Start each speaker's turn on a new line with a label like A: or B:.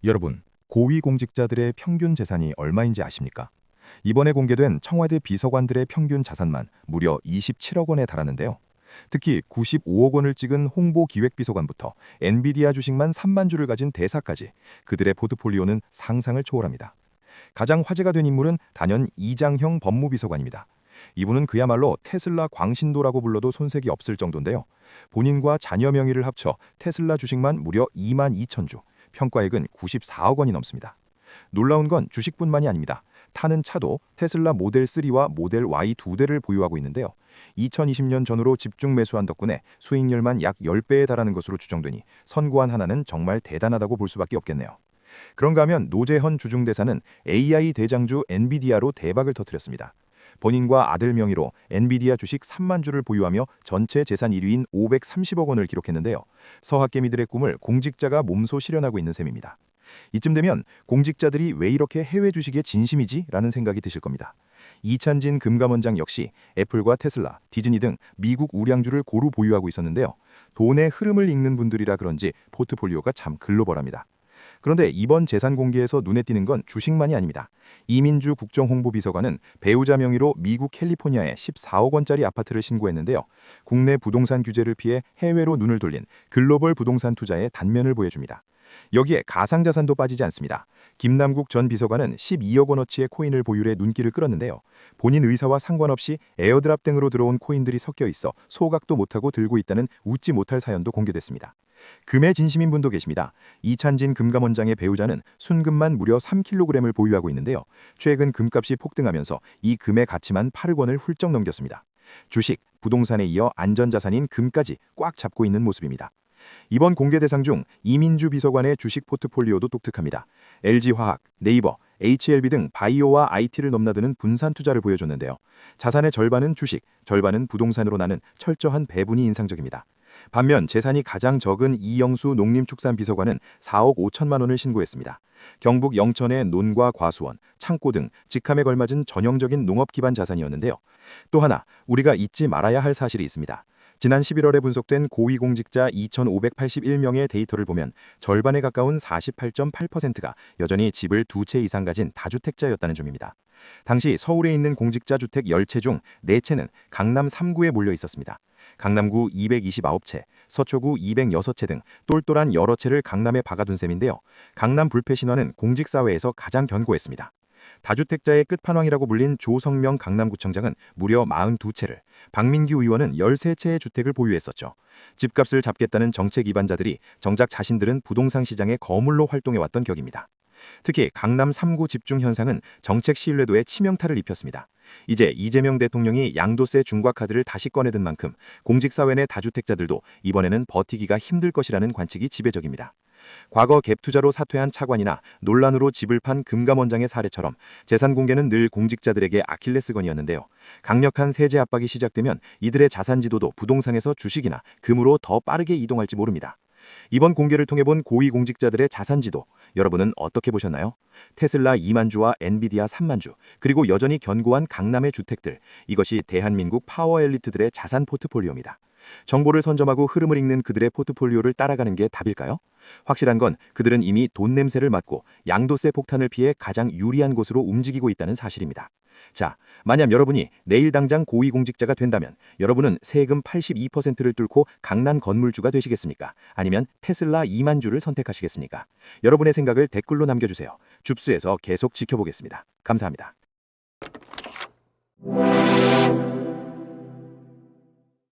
A: 여러분, 고위공직자들의 평균 재산이 얼마인지 아십니까? 이번에 공개된 청와대 비서관들의 평균 자산만 무려 27억 원에 달하는데요. 특히 95억 원을 찍은 홍보기획비서관부터 엔비디아 주식만 3만 주를 가진 대사까지 그들의 포트폴리오는 상상을 초월합니다. 가장 화제가 된 인물은 단연 이장형 법무비서관입니다. 이분은 그야말로 테슬라 광신도라고 불러도 손색이 없을 정도인데요. 본인과 자녀 명의를 합쳐 테슬라 주식만 무려 2만 2천 주, 평가액은 94억 원이 넘습니다. 놀라운 건 주식뿐만이 아닙니다. 타는 차도 테슬라 모델 3와 모델 Y 두 대를 보유하고 있는데요. 2020년 전후로 집중 매수한 덕분에 수익률만 약 10배에 달하는 것으로 추정되니 선고안 하나는 정말 대단하다고 볼 수밖에 없겠네요. 그런가 하면 노재헌 주중대사는 AI 대장주 엔비디아로 대박을 터뜨렸습니다. 본인과 아들 명의로 엔비디아 주식 3만 주를 보유하며 전체 재산 1위인 530억 원을 기록했는데요. 서학개미들의 꿈을 공직자가 몸소 실현하고 있는 셈입니다. 이쯤 되면 공직자들이 왜 이렇게 해외 주식에 진심이지? 라는 생각이 드실 겁니다. 이찬진 금감원장 역시 애플과 테슬라, 디즈니 등 미국 우량주를 고루 보유하고 있었는데요. 돈의 흐름을 읽는 분들이라 그런지 포트폴리오가 참 글로벌합니다. 그런데 이번 재산 공개에서 눈에 띄는 건 주식만이 아닙니다. 이민주 국정홍보비서관은 배우자 명의로 미국 캘리포니아에 14억 원짜리 아파트를 신고했는데요. 국내 부동산 규제를 피해 해외로 눈을 돌린 글로벌 부동산 투자의 단면을 보여줍니다. 여기에 가상자산도 빠지지 않습니다. 김남국 전 비서관은 12억 원어치의 코인을 보유해 눈길을 끌었는데요. 본인 의사와 상관없이 에어드랍 등으로 들어온 코인들이 섞여 있어 소각도 못하고 들고 있다는 웃지 못할 사연도 공개됐습니다. 금의 진심인 분도 계십니다. 이찬진 금감원장의 배우자는 순금만 무려 3kg을 보유하고 있는데요. 최근 금값이 폭등하면서 이 금의 가치만 8억 원을 훌쩍 넘겼습니다. 주식, 부동산에 이어 안전자산인 금까지 꽉 잡고 있는 모습입니다. 이번 공개 대상 중 이민주 비서관의 주식 포트폴리오도 독특합니다. LG화학, 네이버, HLB 등 바이오와 IT를 넘나드는 분산 투자를 보여줬는데요. 자산의 절반은 주식, 절반은 부동산으로 나는 철저한 배분이 인상적입니다. 반면 재산이 가장 적은 이영수 농림축산비서관은 4억 5천만 원을 신고했습니다. 경북 영천의 논과 과수원, 창고 등 직함에 걸맞은 전형적인 농업 기반 자산이었는데요. 또 하나 우리가 잊지 말아야 할 사실이 있습니다. 지난 11월에 분석된 고위공직자 2,581명의 데이터를 보면 절반에 가까운 48.8%가 여전히 집을 2채 이상 가진 다주택자였다는 점입니다. 당시 서울에 있는 공직자 주택 10채 중 4채는 강남 3구에 몰려 있었습니다. 강남구 229채, 서초구 206채 등 똘똘한 여러 채를 강남에 박아둔 셈인데요. 강남 불패 신화는 공직사회에서 가장 견고했습니다. 다주택자의 끝판왕이라고 불린 조성명 강남구청장은 무려 42채를, 박민규 의원은 13채의 주택을 보유했었죠. 집값을 잡겠다는 정책 이반자들이 정작 자신들은 부동산 시장의 거물로 활동해왔던 격입니다. 특히 강남 3구 집중 현상은 정책 신뢰도에 치명타를 입혔습니다. 이제 이재명 대통령이 양도세 중과 카드를 다시 꺼내든 만큼 공직사회 내 다주택자들도 이번에는 버티기가 힘들 것이라는 관측이 지배적입니다. 과거 갭 투자로 사퇴한 차관이나 논란으로 집을 판 금감원장의 사례처럼 재산 공개는 늘 공직자들에게 아킬레스건이었는데요. 강력한 세제 압박이 시작되면 이들의 자산 지도도 부동산에서 주식이나 금으로 더 빠르게 이동할지 모릅니다. 이번 공개를 통해 본 고위공직자들의 자산지도, 여러분은 어떻게 보셨나요? 테슬라 2만 주와 엔비디아 3만 주, 그리고 여전히 견고한 강남의 주택들, 이것이 대한민국 파워 엘리트들의 자산 포트폴리오입니다. 정보를 선점하고 흐름을 읽는 그들의 포트폴리오를 따라가는 게 답일까요? 확실한 건 그들은 이미 돈 냄새를 맡고 양도세 폭탄을 피해 가장 유리한 곳으로 움직이고 있다는 사실입니다. 자, 만약 여러분이 내일 당장 고위공직자가 된다면 여러분은 세금 82%를 뚫고 강남 건물주가 되시겠습니까? 아니면 테슬라 2만 주를 선택하시겠습니까? 여러분의 생각을 댓글로 남겨주세요. 줍스에서 계속 지켜보겠습니다. 감사합니다.